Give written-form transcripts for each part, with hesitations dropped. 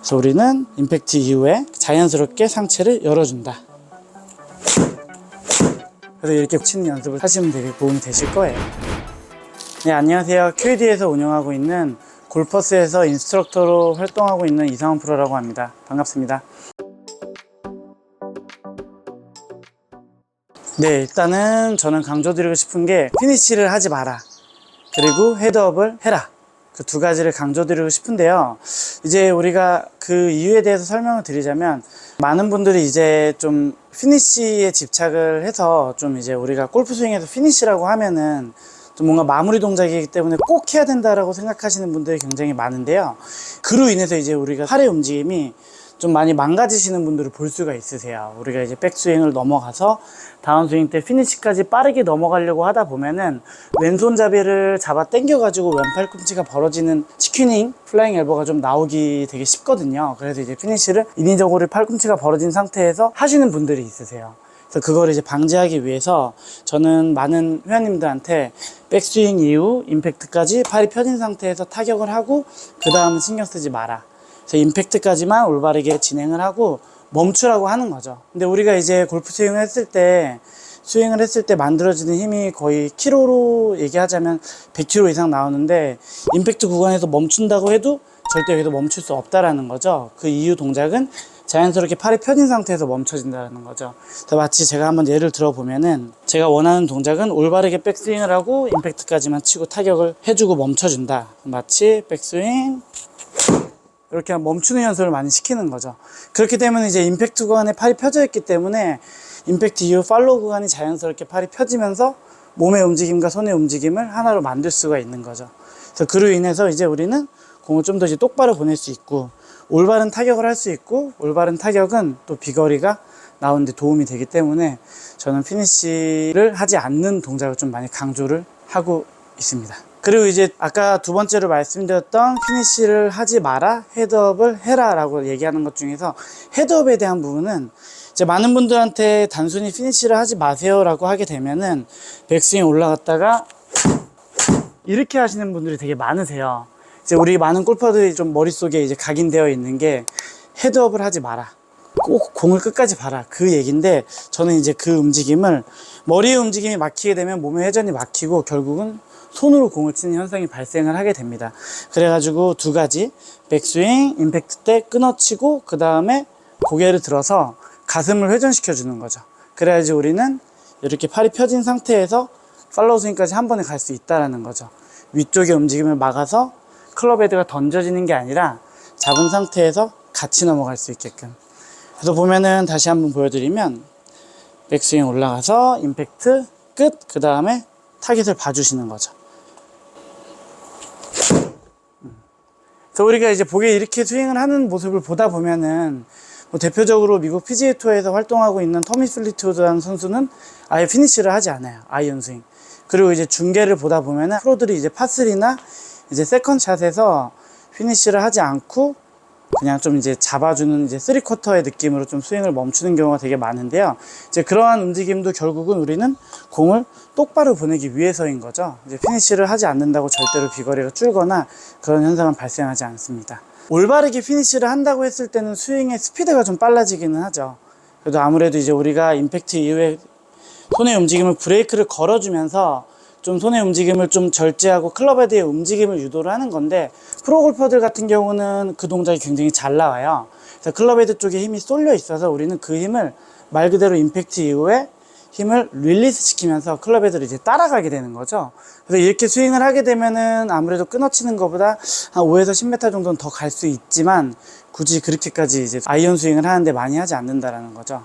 그래서 우리는 임팩트 이후에 자연스럽게 상체를 열어준다. 그래서 이렇게 치는 연습을 하시면 되게 도움이 되실 거예요. 네, 안녕하세요. QED에서 운영하고 있는 골퍼스에서 인스트럭터로 활동하고 있는 이상원 프로라고 합니다. 반갑습니다. 네, 일단은 저는 강조드리고 싶은 게 피니쉬를 하지 마라, 그리고 헤드업을 해라, 그 두 가지를 강조드리고 싶은데요. 이제 우리가 그 이유에 대해서 설명을 드리자면, 많은 분들이 이제 좀 피니쉬에 집착을 해서 좀 이제 우리가 골프 스윙에서 피니쉬라고 하면은 좀 뭔가 마무리 동작이기 때문에 꼭 해야 된다라고 생각하시는 분들이 굉장히 많은데요. 그로 인해서 이제 우리가 팔의 움직임이 좀 많이 망가지시는 분들을 볼 수가 있으세요. 우리가 이제 백스윙을 넘어가서 다운스윙 때 피니쉬까지 빠르게 넘어가려고 하다 보면은 왼손잡이를 잡아 당겨가지고 왼팔 꿈치가 벌어지는 치퀴닝, 플라잉 엘보가 좀 나오기 되게 쉽거든요. 그래서 이제 피니쉬를 인위적으로 팔꿈치가 벌어진 상태에서 하시는 분들이 있으세요. 그래서 그거를 이제 방지하기 위해서 저는 많은 회원님들한테 백스윙 이후 임팩트까지 팔이 펴진 상태에서 타격을 하고 그 다음은 신경 쓰지 마라, 그래서 임팩트까지만 올바르게 진행을 하고 멈추라고 하는 거죠. 근데 우리가 이제 골프 스윙을 했을 때 만들어지는 힘이 거의 킬로로 얘기하자면 100kg 이상 나오는데, 임팩트 구간에서 멈춘다고 해도 절대 여기서 멈출 수 없다라는 거죠. 그 이유 동작은 자연스럽게 팔이 펴진 상태에서 멈춰진다는 거죠. 그래서 마치 제가 한번 예를 들어보면은, 제가 원하는 동작은 올바르게 백스윙을 하고 임팩트까지만 치고 타격을 해주고 멈춰준다. 마치 백스윙 이렇게 멈추는 연습을 많이 시키는 거죠. 그렇기 때문에 이제 임팩트 구간에 팔이 펴져 있기 때문에 임팩트 이후 팔로우 구간이 자연스럽게 팔이 펴지면서 몸의 움직임과 손의 움직임을 하나로 만들 수가 있는 거죠. 그래서 그로 인해서 이제 우리는 공을 좀 더 이제 똑바로 보낼 수 있고 올바른 타격을 할 수 있고, 올바른 타격은 또 비거리가 나오는데 도움이 되기 때문에 저는 피니쉬를 하지 않는 동작을 좀 많이 강조를 하고 있습니다. 그리고 이제 아까 두 번째로 말씀드렸던 피니쉬를 하지 마라, 헤드업을 해라 라고 얘기하는 것 중에서 헤드업에 대한 부분은 이제 많은 분들한테 단순히 피니쉬를 하지 마세요 라고 하게 되면은 백스윙 올라갔다가 이렇게 하시는 분들이 되게 많으세요. 이제 우리 많은 골퍼들이 좀 머릿속에 이제 각인되어 있는 게 헤드업을 하지 마라, 꼭 공을 끝까지 봐라, 그 얘기인데, 저는 이제 그 움직임을, 머리의 움직임이 막히게 되면 몸의 회전이 막히고 결국은 손으로 공을 치는 현상이 발생을 하게 됩니다. 그래가지고 두 가지, 백스윙, 임팩트 때 끊어치고 그 다음에 고개를 들어서 가슴을 회전시켜 주는 거죠. 그래야지 우리는 이렇게 팔이 펴진 상태에서 팔로우 스윙까지 한 번에 갈 수 있다는 거죠. 위쪽의 움직임을 막아서 클럽 헤드가 던져지는 게 아니라 잡은 상태에서 같이 넘어갈 수 있게끔. 그래서 보면은 다시 한번 보여드리면, 백스윙 올라가서 임팩트 끝, 그 다음에 타깃을 봐주시는 거죠. 그래서 우리가 이제 보기에 이렇게 스윙을 하는 모습을 보다 보면은, 뭐 대표적으로 미국 PGA 투어에서 활동하고 있는 터미 플리트우드라는 선수는 아예 피니쉬를 하지 않아요. 아이언 스윙. 그리고 이제 중계를 보다 보면은 프로들이 이제 파3나 이제 세컨샷에서 피니쉬를 하지 않고 그냥 좀 이제 잡아주는 이제 3쿼터의 느낌으로 좀 스윙을 멈추는 경우가 되게 많은데요. 이제 그러한 움직임도 결국은 우리는 공을 똑바로 보내기 위해서인 거죠. 이제 피니쉬를 하지 않는다고 절대로 비거리가 줄거나 그런 현상은 발생하지 않습니다. 올바르게 피니쉬를 한다고 했을 때는 스윙의 스피드가 좀 빨라지기는 하죠. 그래도 아무래도 이제 우리가 임팩트 이후에 손의 움직임을 브레이크를 걸어주면서 좀 손의 움직임을 좀 절제하고 클럽 헤드의 움직임을 유도를 하는 건데, 프로 골퍼들 같은 경우는 그 동작이 굉장히 잘 나와요. 그래서 클럽 헤드 쪽에 힘이 쏠려 있어서 우리는 그 힘을 말 그대로 임팩트 이후에 힘을 릴리스 시키면서 클럽 헤드를 이제 따라가게 되는 거죠. 그래서 이렇게 스윙을 하게 되면은 아무래도 끊어치는 것보다 한 5에서 10m 정도는 더 갈 수 있지만, 굳이 그렇게까지 이제 아이언 스윙을 하는데 많이 하지 않는다라는 거죠.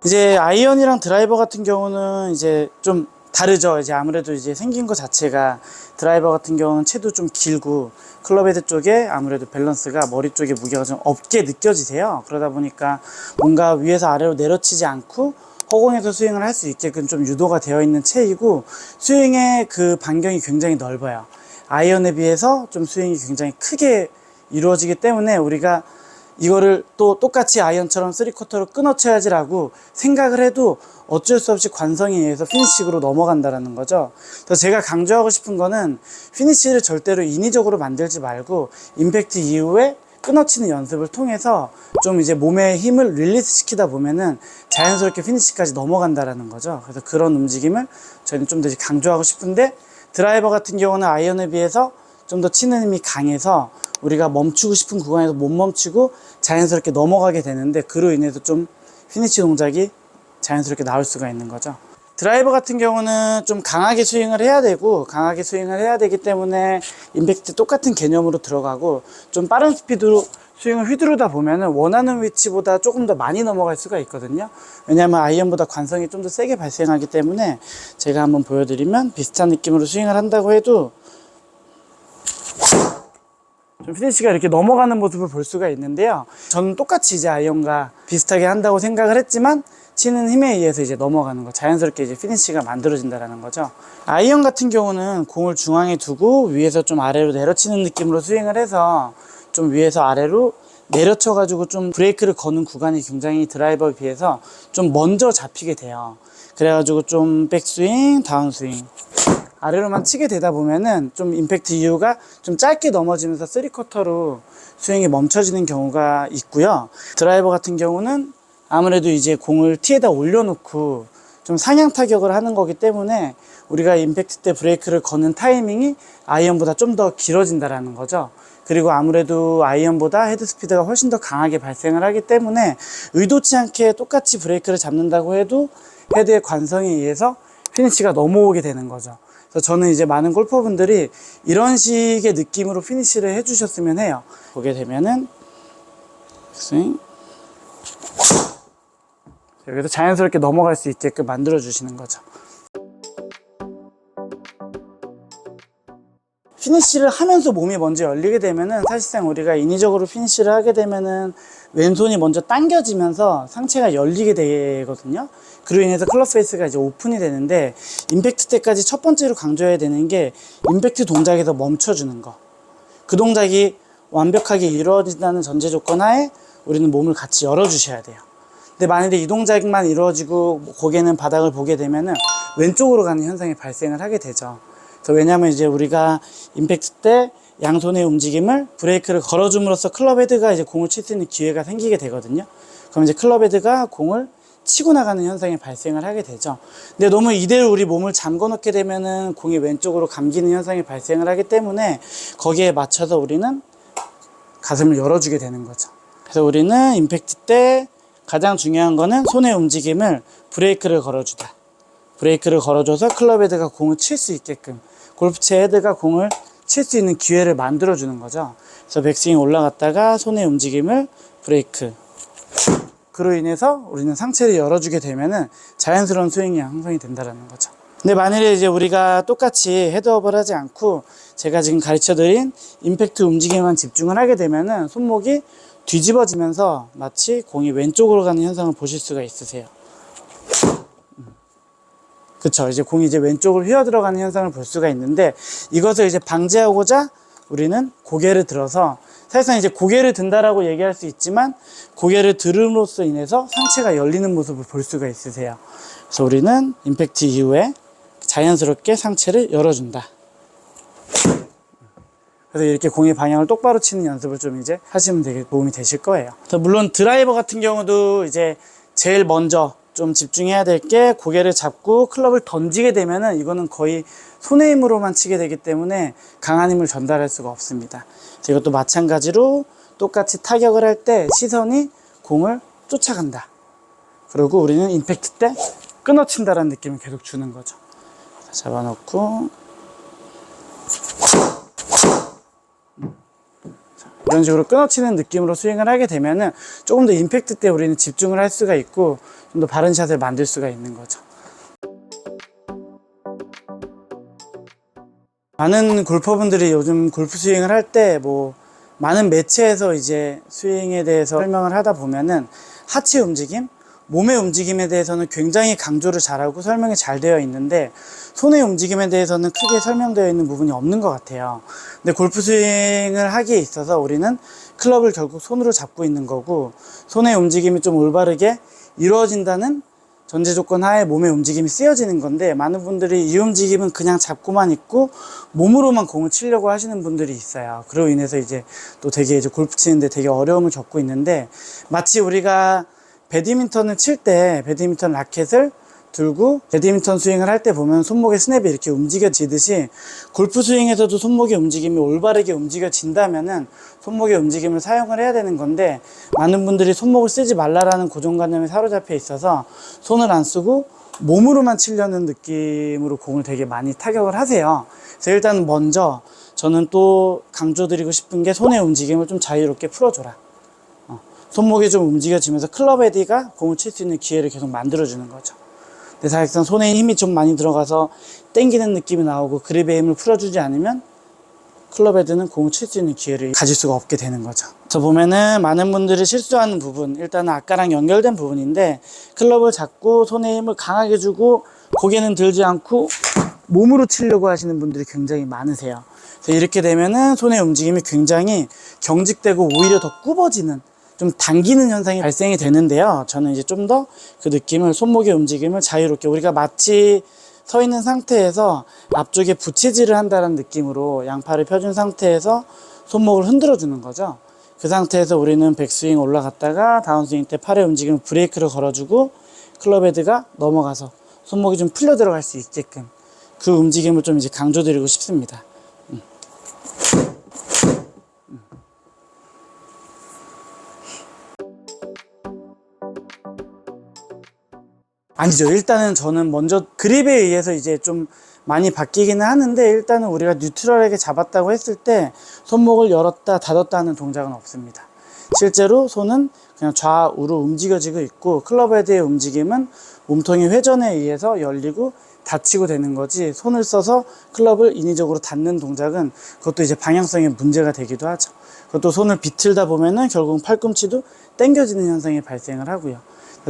이제 아이언이랑 드라이버 같은 경우는 이제 좀 다르죠. 이제 아무래도 이제 생긴 것 자체가, 드라이버 같은 경우는 채도 좀 길고 클럽 헤드 쪽에 아무래도 밸런스가 머리 쪽에 무게가 좀 없게 느껴지세요. 그러다 보니까 뭔가 위에서 아래로 내려치지 않고 허공에서 스윙을 할 수 있게끔 좀 유도가 되어 있는 채이고, 스윙의 그 반경이 굉장히 넓어요. 아이언에 비해서 좀 스윙이 굉장히 크게 이루어지기 때문에 우리가 이거를 또 똑같이 아이언처럼 3쿼터로 끊어쳐야지라고 생각을 해도 어쩔 수 없이 관성에 의해서 피니쉬로 넘어간다라는 거죠. 그래서 제가 강조하고 싶은 거는 피니쉬를 절대로 인위적으로 만들지 말고 임팩트 이후에 끊어치는 연습을 통해서 좀 이제 몸의 힘을 릴리스 시키다 보면은 자연스럽게 피니쉬까지 넘어간다라는 거죠. 그래서 그런 움직임을 저희는 좀 더 강조하고 싶은데, 드라이버 같은 경우는 아이언에 비해서 좀 더 치는 힘이 강해서 우리가 멈추고 싶은 구간에서 못 멈추고 자연스럽게 넘어가게 되는데, 그로 인해서 좀 피니쉬 동작이 자연스럽게 나올 수가 있는 거죠. 드라이버 같은 경우는 좀 강하게 스윙을 해야 되기 때문에 임팩트 똑같은 개념으로 들어가고, 좀 빠른 스피드로 스윙을 휘두르다 보면은 원하는 위치보다 조금 더 많이 넘어갈 수가 있거든요. 왜냐하면 아이언보다 관성이 좀 더 세게 발생하기 때문에, 제가 한번 보여드리면 비슷한 느낌으로 스윙을 한다고 해도 좀 피니쉬가 이렇게 넘어가는 모습을 볼 수가 있는데요. 저는 똑같이 이제 아이언과 비슷하게 한다고 생각을 했지만 치는 힘에 의해서 이제 넘어가는 거, 자연스럽게 이제 피니쉬가 만들어진다라는 거죠. 아이언 같은 경우는 공을 중앙에 두고 위에서 좀 아래로 내려치는 느낌으로 스윙을 해서 좀 위에서 아래로 내려쳐가지고 좀 브레이크를 거는 구간이 굉장히 드라이버에 비해서 좀 먼저 잡히게 돼요. 그래가지고 좀 백스윙, 다운스윙 아래로만 치게 되다 보면은 좀 임팩트 이후가 좀 짧게 넘어지면서 3쿼터로 스윙이 멈춰지는 경우가 있고요. 드라이버 같은 경우는 아무래도 이제 공을 티에다 올려놓고 좀 상향 타격을 하는 거기 때문에 우리가 임팩트 때 브레이크를 거는 타이밍이 아이언보다 좀 더 길어진다라는 거죠. 그리고 아무래도 아이언보다 헤드 스피드가 훨씬 더 강하게 발생을 하기 때문에 의도치 않게 똑같이 브레이크를 잡는다고 해도 헤드의 관성에 의해서 피니쉬가 넘어오게 되는 거죠. 그래서 저는 이제 많은 골퍼분들이 이런 식의 느낌으로 피니쉬를 해주셨으면 해요. 보게 되면은 스윙, 여기서 자연스럽게 넘어갈 수 있게끔 만들어 주시는 거죠. 피니쉬를 하면서 몸이 먼저 열리게 되면은, 사실상 우리가 인위적으로 피니쉬를 하게 되면은 왼손이 먼저 당겨지면서 상체가 열리게 되거든요. 그로 인해서 클럽 페이스가 이제 오픈이 되는데, 임팩트 때까지 첫 번째로 강조해야 되는 게 임팩트 동작에서 멈춰주는 거. 그 동작이 완벽하게 이루어진다는 전제 조건 하에 우리는 몸을 같이 열어주셔야 돼요. 근데 만약에 이 동작만 이루어지고 고개는 바닥을 보게 되면은 왼쪽으로 가는 현상이 발생을 하게 되죠. 그래서 왜냐하면 이제 우리가 임팩트 때 양손의 움직임을 브레이크를 걸어줌으로써 클럽 헤드가 이제 공을 칠 수 있는 기회가 생기게 되거든요. 그럼 이제 클럽 헤드가 공을 치고 나가는 현상이 발생을 하게 되죠. 근데 너무 이대로 우리 몸을 잠궈 놓게 되면은 공이 왼쪽으로 감기는 현상이 발생을 하기 때문에 거기에 맞춰서 우리는 가슴을 열어주게 되는 거죠. 그래서 우리는 임팩트 때 가장 중요한 거는 손의 움직임을 브레이크를 걸어주다. 브레이크를 걸어줘서 클럽 헤드가 공을 칠 수 있게끔, 골프채 헤드가 공을 칠 수 있는 기회를 만들어주는 거죠. 그래서 백스윙 올라갔다가 손의 움직임을 브레이크. 그로 인해서 우리는 상체를 열어주게 되면은 자연스러운 스윙이 형성이 된다는 거죠. 근데 만일에 이제 우리가 똑같이 헤드업을 하지 않고 제가 지금 가르쳐드린 임팩트 움직임만 집중을 하게 되면은 손목이 뒤집어지면서 마치 공이 왼쪽으로 가는 현상을 보실 수가 있으세요. 그쵸. 이제 공이 이제 왼쪽으로 휘어 들어가는 현상을 볼 수가 있는데, 이것을 이제 방지하고자 우리는 고개를 들어서, 사실상 이제 고개를 든다라고 얘기할 수 있지만 고개를 들음으로써 인해서 상체가 열리는 모습을 볼 수가 있으세요. 그래서 우리는 임팩트 이후에 자연스럽게 상체를 열어준다. 그래서 이렇게 공의 방향을 똑바로 치는 연습을 좀 이제 하시면 되게 도움이 되실 거예요. 그래서 물론 드라이버 같은 경우도 이제 제일 먼저 좀 집중해야 될 게, 고개를 잡고 클럽을 던지게 되면은 이거는 거의 손의 힘으로만 치게 되기 때문에 강한 힘을 전달할 수가 없습니다. 이것도 마찬가지로 똑같이 타격을 할 때 시선이 공을 쫓아간다. 그리고 우리는 임팩트 때 끊어친다라는 느낌을 계속 주는 거죠. 잡아놓고 이런 식으로 끊어치는 느낌으로 스윙을 하게 되면은 조금 더 임팩트 때 우리는 집중을 할 수가 있고 좀 더 바른 샷을 만들 수가 있는 거죠. 많은 골퍼분들이 요즘 골프 스윙을 할 때 뭐 많은 매체에서 이제 스윙에 대해서 설명을 하다 보면은 하체 움직임 몸의 움직임에 대해서는 굉장히 강조를 잘하고 설명이 잘 되어 있는데 손의 움직임에 대해서는 크게 설명되어 있는 부분이 없는 것 같아요. 근데 골프 스윙을 하기에 있어서 우리는 클럽을 결국 손으로 잡고 있는 거고 손의 움직임이 좀 올바르게 이루어진다는 전제 조건 하에 몸의 움직임이 쓰여지는 건데 많은 분들이 이 움직임은 그냥 잡고만 있고 몸으로만 공을 치려고 하시는 분들이 있어요. 그로 인해서 이제 또 되게 이제 골프 치는데 되게 어려움을 겪고 있는데 마치 우리가 배드민턴을 칠 때 배드민턴 라켓을 들고 배드민턴 스윙을 할 때 보면 손목의 스냅이 이렇게 움직여지듯이 골프 스윙에서도 손목의 움직임이 올바르게 움직여진다면은 손목의 움직임을 사용을 해야 되는 건데 많은 분들이 손목을 쓰지 말라라는 고정관념에 사로잡혀 있어서 손을 안 쓰고 몸으로만 치려는 느낌으로 공을 되게 많이 타격을 하세요. 그래서 일단 먼저 저는 또 강조드리고 싶은 게 손의 움직임을 좀 자유롭게 풀어줘라. 손목이 좀 움직여지면서 클럽 헤디가 공을 칠 수 있는 기회를 계속 만들어주는 거죠. 근데 사실상 손에 힘이 좀 많이 들어가서 당기는 느낌이 나오고 그립의 힘을 풀어주지 않으면 클럽 헤드는 공을 칠 수 있는 기회를 가질 수가 없게 되는 거죠. 그래서 보면은 많은 분들이 실수하는 부분, 일단은 아까랑 연결된 부분인데 클럽을 잡고 손에 힘을 강하게 주고 고개는 들지 않고 몸으로 치려고 하시는 분들이 굉장히 많으세요. 그래서 이렇게 되면은 손의 움직임이 굉장히 경직되고 오히려 더 굽어지는 좀 당기는 현상이 발생이 되는데요. 저는 이제 좀 더 그 느낌을 손목의 움직임을 자유롭게 우리가 마치 서 있는 상태에서 앞쪽에 부채질을 한다는 느낌으로 양팔을 펴준 상태에서 손목을 흔들어 주는 거죠. 그 상태에서 우리는 백스윙 올라갔다가 다운스윙 때 팔의 움직임을 브레이크를 걸어주고 클럽 헤드가 넘어가서 손목이 좀 풀려 들어갈 수 있게끔 그 움직임을 좀 이제 강조드리고 싶습니다. 아니죠. 일단은 저는 먼저 그립에 의해서 이제 좀 많이 바뀌기는 하는데 일단은 우리가 뉴트럴하게 잡았다고 했을 때 손목을 열었다 닫았다 하는 동작은 없습니다. 실제로 손은 그냥 좌우로 움직여지고 있고 클럽 헤드의 움직임은 몸통의 회전에 의해서 열리고 닫히고 되는 거지 손을 써서 클럽을 인위적으로 닫는 동작은 그것도 이제 방향성에 문제가 되기도 하죠. 그것도 손을 비틀다 보면은 결국 팔꿈치도 당겨지는 현상이 발생을 하고요.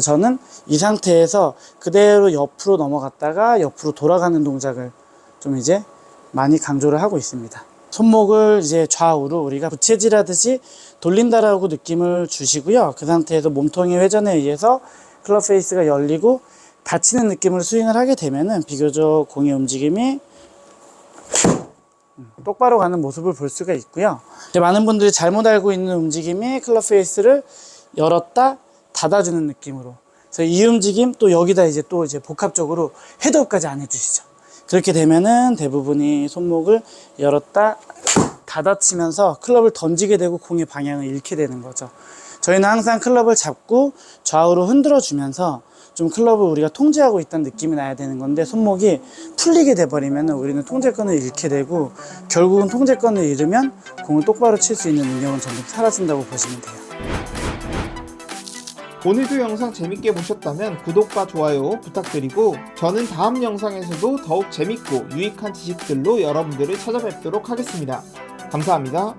저는 이 상태에서 그대로 옆으로 넘어갔다가 옆으로 돌아가는 동작을 좀 이제 많이 강조를 하고 있습니다. 손목을 이제 좌우로 우리가 부채질 하듯이 돌린다라고 느낌을 주시고요. 그 상태에서 몸통의 회전에 의해서 클럽 페이스가 열리고 닫히는 느낌으로 스윙을 하게 되면은 비교적 공의 움직임이 똑바로 가는 모습을 볼 수가 있고요. 많은 분들이 잘못 알고 있는 움직임이 클럽 페이스를 열었다 닫아주는 느낌으로. 그래서 이 움직임 또 여기다 이제 또 이제 복합적으로 헤드업까지 안 해주시죠. 그렇게 되면은 대부분이 손목을 열었다 닫아치면서 클럽을 던지게 되고 공의 방향을 잃게 되는 거죠. 저희는 항상 클럽을 잡고 좌우로 흔들어 주면서 좀 클럽을 우리가 통제하고 있다는 느낌이 나야 되는 건데 손목이 풀리게 돼버리면 우리는 통제권을 잃게 되고 결국은 통제권을 잃으면 공을 똑바로 칠 수 있는 능력은 점점 사라진다고 보시면 돼요. 오늘도 영상 재밌게 보셨다면 구독과 좋아요 부탁드리고 저는 다음 영상에서도 더욱 재밌고 유익한 지식들로 여러분들을 찾아뵙도록 하겠습니다. 감사합니다.